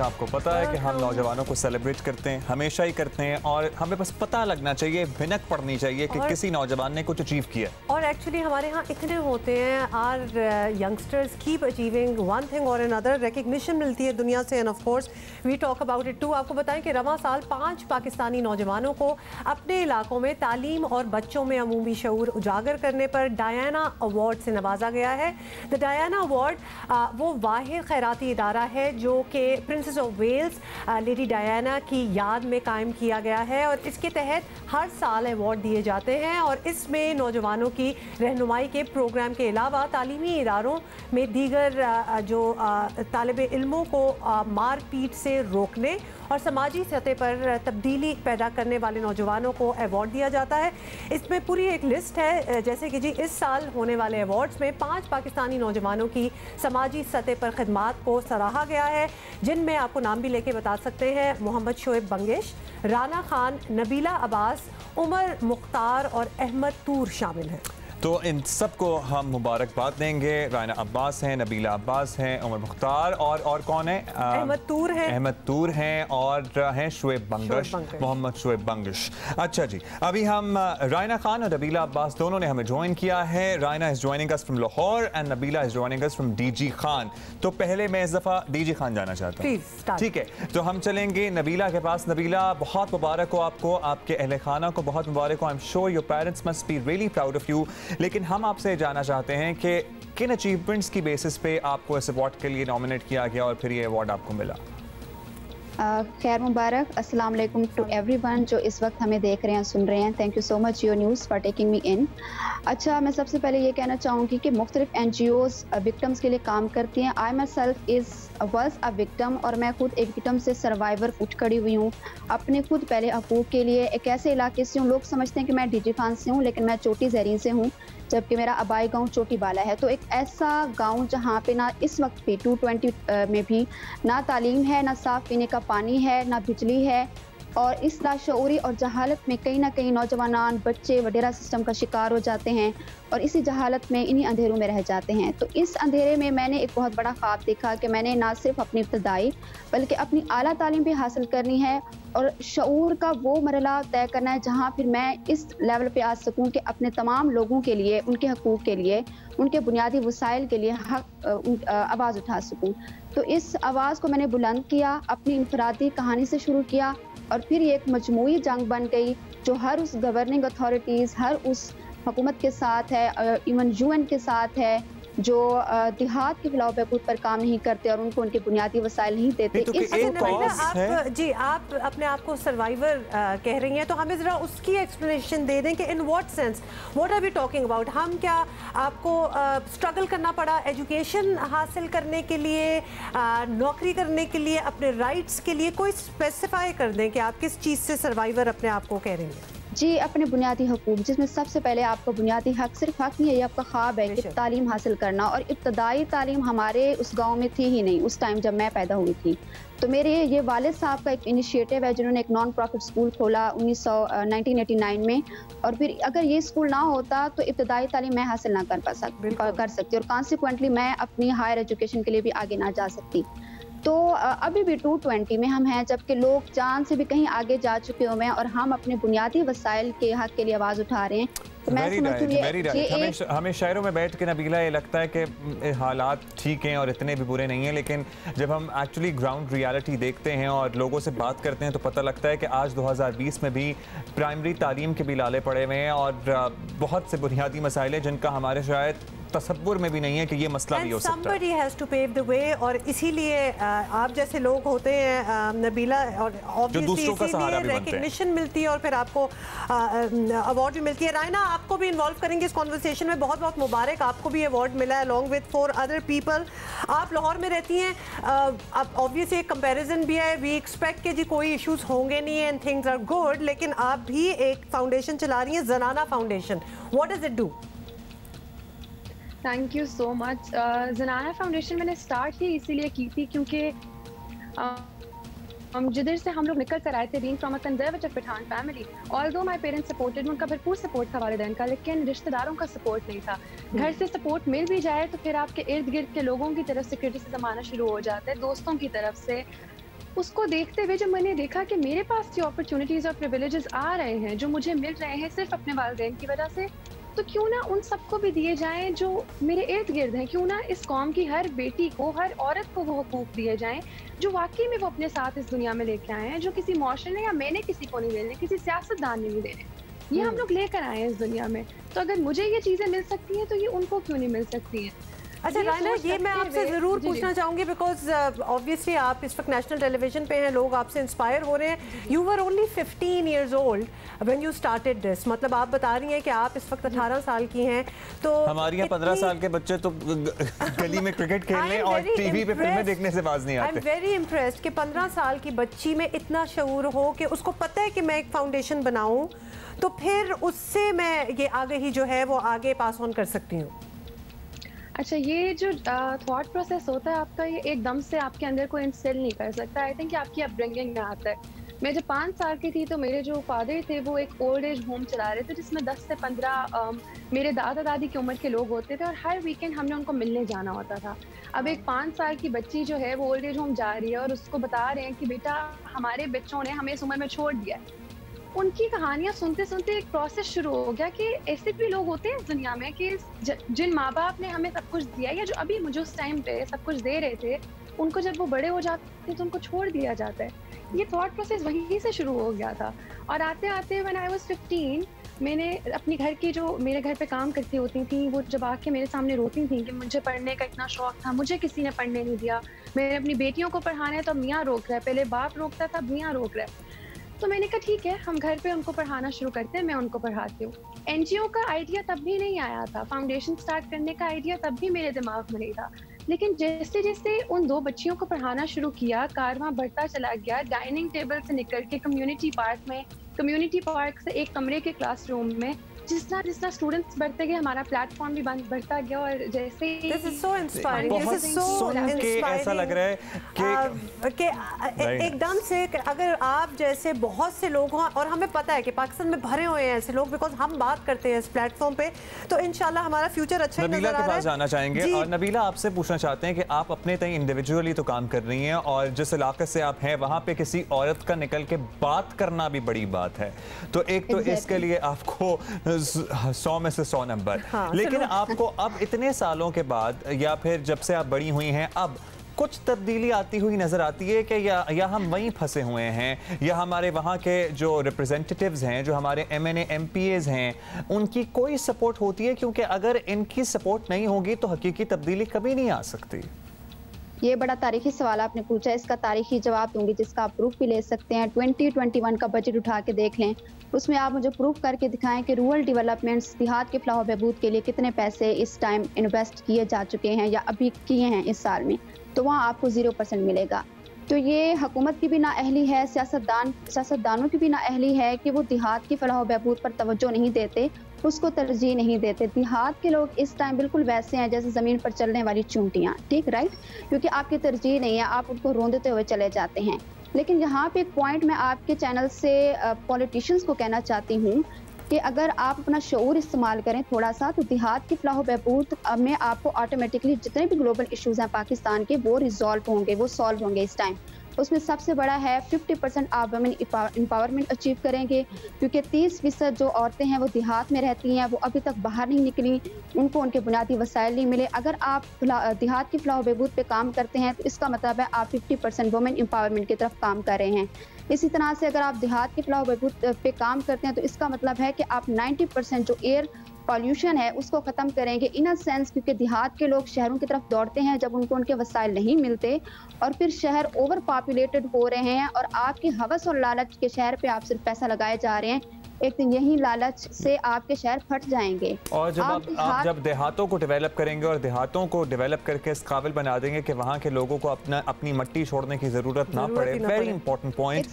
आपको पता है कि हम नौजवानों को सेलिब्रेट करते हैं, हमेशा ही करते हैं, और हमें बस पता लगना चाहिए, भिनक पड़नी चाहिए कि किसी नौजवान ने कुछ अचीव किया। और एक्चुअली हमारे यहाँ इतने होते हैं, are youngsters keep achieving one thing और अनदर, रिकग्निशन मिलती है दुनिया से, and of course we talk about it too. आपको बताएं कि रवां साल 5 पाकिस्तानी नौजवानों को अपने इलाकों में तालीम और बच्चों में अमूमी शऊर उजागर करने पर डायना अवार्ड से नवाजा गया है। द डायना अवार्ड वो वाहिद खैराती इदारा है जो कि Princess of Wales Lady Diana की याद में कायम किया गया है, और इसके तहत हर साल अवार्ड दिए जाते हैं। और इसमें नौजवानों की रहनुमाई के प्रोग्राम के अलावा तालीमी इदारों में दीगर जो तालिब इल्मों को मार पीट से रोकने और समाजी सतह पर तब्दीली पैदा करने वाले नौजवानों को अवार्ड दिया जाता है। इसमें पूरी एक लिस्ट है, जैसे कि जी इस साल होने वाले अवार्ड्स में 5 पाकिस्तानी नौजवानों की समाजी सतह पर खिदमात को सराहा गया है, जिनमें आपको नाम भी लेके बता सकते हैं मोहम्मद शोएब बंगिश, राना खान, नबीला अब्बास, उमर मुख्तार और अहमद तूर शामिल हैं। तो इन सबको हम मुबारकबाद देंगे। राना अब्बास हैं, नबीला अब्बास हैं, उमर मुख्तार और कौन है? अहमद तूर हैं। अहमद तूर हैं और हैं शोएब बंगिश, मोहम्मद शोएब बंगिश। अच्छा जी, अभी हम राना खान और नबीला अब्बास दोनों ने हमें ज्वाइन किया है। Rana is joining us from Lahore and Nabila is joining us from DG Khan. तो पहले मैं इस दफ़ा डीजी खान जाना चाहता हूँ, ठीक है? तो हम चलेंगे नबीला के पास। नबीला, बहुत मुबारक हो आपको, आपके अहले खाना को बहुत मुबारक हो। I am sure your parents must be really proud of you. लेकिन हम आपसे जानना चाहते हैं कि किन अचीवमेंट्स की बेसिस पे आपको इस अवार्ड के लिए नॉमिनेट किया गया और फिर ये अवार्ड आपको मिला? खैर मुबारक, अस्सलाम वालेकुम टू एवरीवन जो इस वक्त हमें देख रहे हैं, सुन रहे हैं। Thank you so much your news for taking me in. अच्छा, मैं सबसे पहले ये कहना चाहूँगी कि मुख्तलिफ NGOs विक्टम्स के लिए काम करती हैं। I myself was a victim, और मैं खुद एक विक्टम से सर्वाइवर उठ खड़ी हुई हूँ अपने खुद पहले हकूक़ के लिए। एक ऐसे इलाके से हूँ, लोग समझते हैं कि मैं डीजी खान से हूँ, लेकिन मैं चोटी ज़रीन से हूँ, जबकि मेरा आबाई गांव चोटी बाला है। तो एक ऐसा गांव जहां पे ना इस वक्त भी 220 में भी ना तालीम है, ना साफ़ पीने का पानी है, ना बिजली है, और इस लाशऊरी और जहालत में कहीं ना कहीं नौजवान बच्चे वडेरा सिस्टम का शिकार हो जाते हैं और इसी जहालत में इन्हीं अंधेरों में रह जाते हैं। तो इस अंधेरे में मैंने एक बहुत बड़ा ख्वाब देखा कि मैंने ना सिर्फ अपनी इब्तदाई बल्कि अपनी आला तालीम भी हासिल करनी है और शऊर का वो मरला तय करना है जहाँ फिर मैं इस लेवल पे आ सकूँ कि अपने तमाम लोगों के लिए, उनके हकूक़ के लिए, उनके बुनियादी वसाइल के लिए आवाज़ उठा सकूँ। तो इस आवाज़ को मैंने बुलंद किया, अपनी इनफरादी कहानी से शुरू किया, और फिर ये एक मजमूई जंग बन गई जो हर उस गवर्निंग अथॉरिटीज़, हर उस हुकूमत के साथ है, इवन UN के साथ है, जो देहात के फलाह बहबूद पर काम नहीं करते और उनको उनके बुनियादी वसाइल नहीं देते। आप अपने आप को सर्वाइवर कह रही हैं, तो हमें ज़रा उसकी एक्सप्लेनेशन दे दें कि in what sense, what are we talking about? हम क्या आपको स्ट्रगल करना पड़ा एजुकेशन हासिल करने के लिए, नौकरी करने के लिए, अपने राइट्स के लिए? कोई स्पेसिफाई कर दें कि आप किस चीज़ से सर्वाइवर अपने आप को कह रही हैं? जी, अपने बुनियादी हकूक़, जिसमें सबसे पहले आपका बुनियादी हक सिर्फ हक नहीं है, ये आपका ख्वाब है कि तालीम हासिल करना। और इब्तदाई तालीम हमारे उस गांव में थी ही नहीं उस टाइम जब मैं पैदा हुई थी। तो मेरे ये वालिद साहब का एक इनिशिएटिव है जिन्होंने एक नॉन प्रॉफिट स्कूल खोला 1989 में, और फिर अगर ये स्कूल ना होता तो इब्तदाई तालीम मैं हासिल ना कर सकती, और कॉन्सिक्वेंटली मैं अपनी हायर एजुकेशन के लिए भी आगे ना जा सकती। तो अभी भी 220 में हम हैं, जबकि लोग जान से भी कहीं आगे जा चुके हुए हैं और हम अपने बुनियादी वसाइल के हक के लिए आवाज़ उठा रहे हैं। तो मैं हमें शहरों में बैठ के नबीला ये लगता है कि हालात ठीक हैं और इतने भी बुरे नहीं हैं, लेकिन जब हम एक्चुअली ग्राउंड रियलिटी देखते हैं और लोगों से बात करते हैं तो पता लगता है कि आज 2020 में भी प्राइमरी तालीम के भी लाले पड़े हुए हैं और बहुत से बुनियादी मसाइल हैं जिनका हमारे शायद तसव्वुर में भी नहीं है कि ये मसला भी हो सकता है। Somebody has to pave the way, और इसीलिए आप जैसे लोग होते हैं नबीला, और ऑब्वियसली इसीलिए रिकग्निशन मिलती है और फिर आपको अवार्ड भी मिलती है। रायना, आपको भी इन्वॉल्व करेंगे इस कॉन्वर्सेशन में। बहुत बहुत मुबारक, आपको भी अवार्ड मिला है अलॉन्ग विद 4 अदर पीपल। आप लाहौर में रहती हैं, अब ऑब्वियसली एक कंपैरिजन भी है। वी एक्सपेक्ट कि जी कोई इश्यूज होंगे नहीं एंड थिंग्स आर गुड, लेकिन आप भी एक फाउंडेशन चला रही हैं, जनाना foundation. What does it do? Thank you so much. जनाना फाउंडेशन मैंने स्टार्ट ही इसीलिए की थी क्योंकि जिधर से हम लोग निकल कर आए थे, being from a conservative Pathan family, although my parents supported, उनका भरपूर सपोर्ट था वालिदैन का, लेकिन रिश्तेदारों का सपोर्ट नहीं था। घर से सपोर्ट मिल भी जाए तो फिर आपके इर्द गिर्द के लोगों की तरफ से क्रिटिसिज्म आना शुरू हो जाता है, दोस्तों की तरफ से, उसको देखते हुए जब मैंने देखा कि मेरे पास जो अपॉर्चुनिटीज और प्रिविलेजेस आ रहे हैं, जो मुझे मिल रहे हैं सिर्फ अपने वालिदैन की वजह से, तो क्यों ना उन सबको भी दिए जाएं जो मेरे इर्द गिर्द हैं। क्यों ना इस कौम की हर बेटी को, हर औरत को वो हुकूक दिए जाएं जो वाकई में वो अपने साथ इस दुनिया में लेके आए हैं, जो किसी मुआशरे ने या मैंने किसी को नहीं देने, किसी सियासतदान ने नहीं देने। ये हम लोग लेकर आए हैं इस दुनिया में। तो अगर मुझे ये चीज़ें मिल सकती हैं तो ये उनको क्यों नहीं मिल सकती हैं? अच्छा रायना, ये मैं आपसे ज़रूर पूछना चाहूँगी बिकॉज ऑब्वियसली आप इस वक्त नेशनल टेलीविजन पे हैं, लोग आपसे इंस्पायर हो रहे हैं। You were only 15 years old when you started this, मतलब आप बता रही हैं कि आप इस वक्त 18 साल की हैं। तो हमारे यहाँ 15 साल के बच्चे तो गली में क्रिकेट खेलने और टीवी पे फिल्में देखने से बाज नहीं आते। आई एम वेरी इम्प्रेस्ड कि 15 साल की बच्ची में इतना शऊर हो कि उसको पता है कि मैं एक फाउंडेशन बनाऊँ तो फिर उससे मैं ये आगे ही जो है वो आगे पास ऑन कर सकती हूँ। अच्छा, ये जो थॉट प्रोसेस होता है आपका, ये एकदम से आपके अंदर कोई इंस्टिल नहीं कर सकता। आई थिंक आपकी अपब्रिंगिंग में आता है। मैं जब 5 साल की थी तो मेरे जो फादर थे वो एक ओल्ड एज होम चला रहे थे जिसमें 10 से 15 मेरे दादा दादी की उम्र के लोग होते थे और हर वीकेंड हमने उनको मिलने जाना होता था। अब एक 5 साल की बच्ची जो है वो ओल्ड एज होम जा रही है और उसको बता रहे हैं कि बेटा हमारे बच्चों ने हमें इस उम्र में छोड़ दिया। उनकी कहानियां सुनते सुनते एक प्रोसेस शुरू हो गया कि ऐसे भी लोग होते हैं इस दुनिया में कि जिन माँ बाप ने हमें सब कुछ दिया या जो अभी मुझे उस टाइम पे सब कुछ दे रहे थे, उनको जब वो बड़े हो जाते हैं तो उनको छोड़ दिया जाता है। ये थॉट प्रोसेस वहीं से शुरू हो गया था। और आते आते व्हेन आई वाज 15 मैंने अपनी घर की, जो मेरे घर पे काम करती होती थी, वो जब आके मेरे सामने रोती थी कि मुझे पढ़ने का इतना शौक था, मुझे किसी ने पढ़ने नहीं दिया, मैंने अपनी बेटियों को पढ़ाना है तो मियाँ रोक रहा है, पहले बाप रोकता था, मियाँ रोक रहा है। तो मैंने कहा ठीक है, हम घर पे उनको पढ़ाना शुरू करते हैं, मैं उनको पढ़ाती हूँ। एनजीओ का आइडिया तब भी नहीं आया था, फाउंडेशन स्टार्ट करने का आइडिया तब भी मेरे दिमाग में नहीं था। लेकिन जैसे जैसे उन 2 बच्चियों को पढ़ाना शुरू किया, कारवां बढ़ता चला गया। डाइनिंग टेबल से निकल के कम्युनिटी पार्क से एक कमरे के क्लासरूम में जिस तरह स्टूडेंट्स बढ़ते गए, हमारा प्लेटफॉर्म भी बढ़ता गया। और जैसे this is so inspiring, this is so inspiring. ऐसा लग रहा है कि एकदम से अगर आप जैसे बहुत से लोग हों, और हमें पता है कि पाकिस्तान में भरे हुए हैं ऐसे लोग, बिकॉज हम बात करते हैं इस प्लेटफॉर्म पे, तो इंशाल्लाह हमारा फ्यूचर अच्छा ही नजर आ रहा है। नबीला के पास जाना चाहेंगे और नबीला आपसे पूछना चाहते हैं कि आप अपने तय इंडिविजुअली तो काम कर रही हैं और जिस इलाके से आप हैं वहाँ पे किसी औरत का निकल के बात करना भी बड़ी बात है, तो एक तो इसके लिए आपको 100 में से 100 नंबर। हाँ, लेकिन आपको अब इतने सालों के बाद या फिर जब से आप बड़ी हुई हैं, अब कुछ तब्दीली आती हुई नजर आती है कि या हम वहीं फंसे हुए हैं, या हमारे वहाँ के जो रिप्रेजेंटेटिव्स हैं, जो हमारे MNA MPAs हैं, उनकी कोई सपोर्ट होती है? क्योंकि अगर इनकी सपोर्ट नहीं होगी तो हकीकी तब्दीली कभी नहीं आ सकती। ये बड़ा तारीखी सवाल आपने पूछा, इसका तारीखी जवाब दूंगी जिसका आप प्रूफ भी ले सकते हैं। 2021 का बजट उठा के देख लें, उसमें आप मुझे प्रूफ करके दिखाएं कि रूरल डेवलपमेंट्स, देहात के फलाह बहबूद के लिए कितने पैसे इस टाइम इन्वेस्ट किए जा चुके हैं या अभी किए हैं इस साल में, तो वहाँ आपको 0% मिलेगा। तो ये हुकूमत की भी नाअहली है, सियासतदानों की भी नाअहली है कि वो देहात की फलाह बहबूद पर तवज्जो नहीं देते, उसको तरजीह नहीं देते। देहात के लोग इस टाइम बिल्कुल वैसे हैं जैसे ज़मीन पर चलने वाली चूंटियाँ, ठीक, राइट, क्योंकि आपकी तरजीह नहीं है, आप उनको रोंदते हुए चले जाते हैं। लेकिन यहाँ पे एक पॉइंट मैं आपके चैनल से पॉलिटिशियंस को कहना चाहती हूँ कि अगर आप अपना शऊर इस्तेमाल करें थोड़ा सा, तो देहात की फलाह बहबूद में आपको ऑटोमेटिकली जितने भी ग्लोबल इश्यूज हैं पाकिस्तान के, वो रिजॉल्व होंगे, वो सॉल्व होंगे इस टाइम। उसमें सबसे बड़ा है 50% आप वुमेन एम्पावरमेंट अचीव करेंगे, क्योंकि 30% जो औरतें हैं वो देहात में रहती हैं, वो अभी तक बाहर नहीं निकली, उनको उनके बुनियादी वसाइल नहीं मिले। अगर आप देहात की फलाह बहबूद पे काम करते हैं तो इसका मतलब है आप 50% वुमेन एम्पावरमेंट की तरफ काम कर रहे हैं। इसी तरह से अगर आप देहात की फलाह बहबूद पे काम करते हैं तो इसका मतलब है कि आप 90% जो एयर पॉल्यूशन है उसको ख़त्म करेंगे, इन अ सेंस, क्योंकि देहात के लोग शहरों की तरफ दौड़ते हैं जब उनको उनके वसाइल नहीं मिलते, और फिर शहर ओवर पॉपुलेटेड हो रहे हैं और आपकी हवस और लालच के शहर पे आप सिर्फ पैसा लगाए जा रहे हैं। एक दिन यही लालच से आपके शहर फट जाएंगे। और जब आप जब देहातों को डेवलप करेंगे और देहातों को डेवलप करके इस काबिल बना देंगे कि वहाँ के लोगों को अपनी मट्टी छोड़ने की जरूरत ना पड़े, वेरी इंपॉर्टेंट पॉइंट,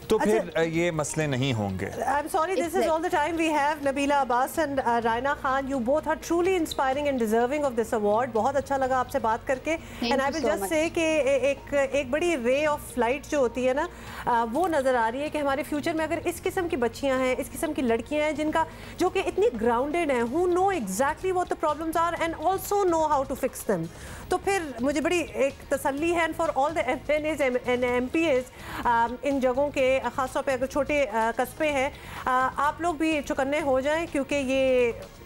तो फिर ये मसले नहीं होंगे। I am sorry, this is all the time we have. Nabeela Abbas and Raina Khan, you both are truly inspiring and deserving of this award. बहुत अच्छा लगा आपसे बात करके। And I will just say कि एक बड़ी रे ऑफ लाइट जो होती है ना, वो नजर आ रही है कि हमारे फ्यूचर में अगर इस किस्म की बच्चियां हैं, इस किस्म की लड़कियां हैं जिनका जो कि इतनी ग्राउंडेड हैं, who know exactly what the problems are and also know how to fix them. तो फिर मुझे बड़ी एक तसल्ली है for all the MNAs and MPs इन जगहों के, ख़ासतौर पे अगर छोटे कस्बे हैं, आप लोग भी चौकन्ने हो जाएं क्योंकि ये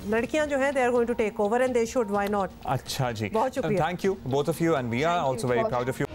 लड़कियां जो हैं they are going to take over and they should, why not. अच्छा जी, बहुत शुक्रिया, thank you both of you and we are also very proud of you.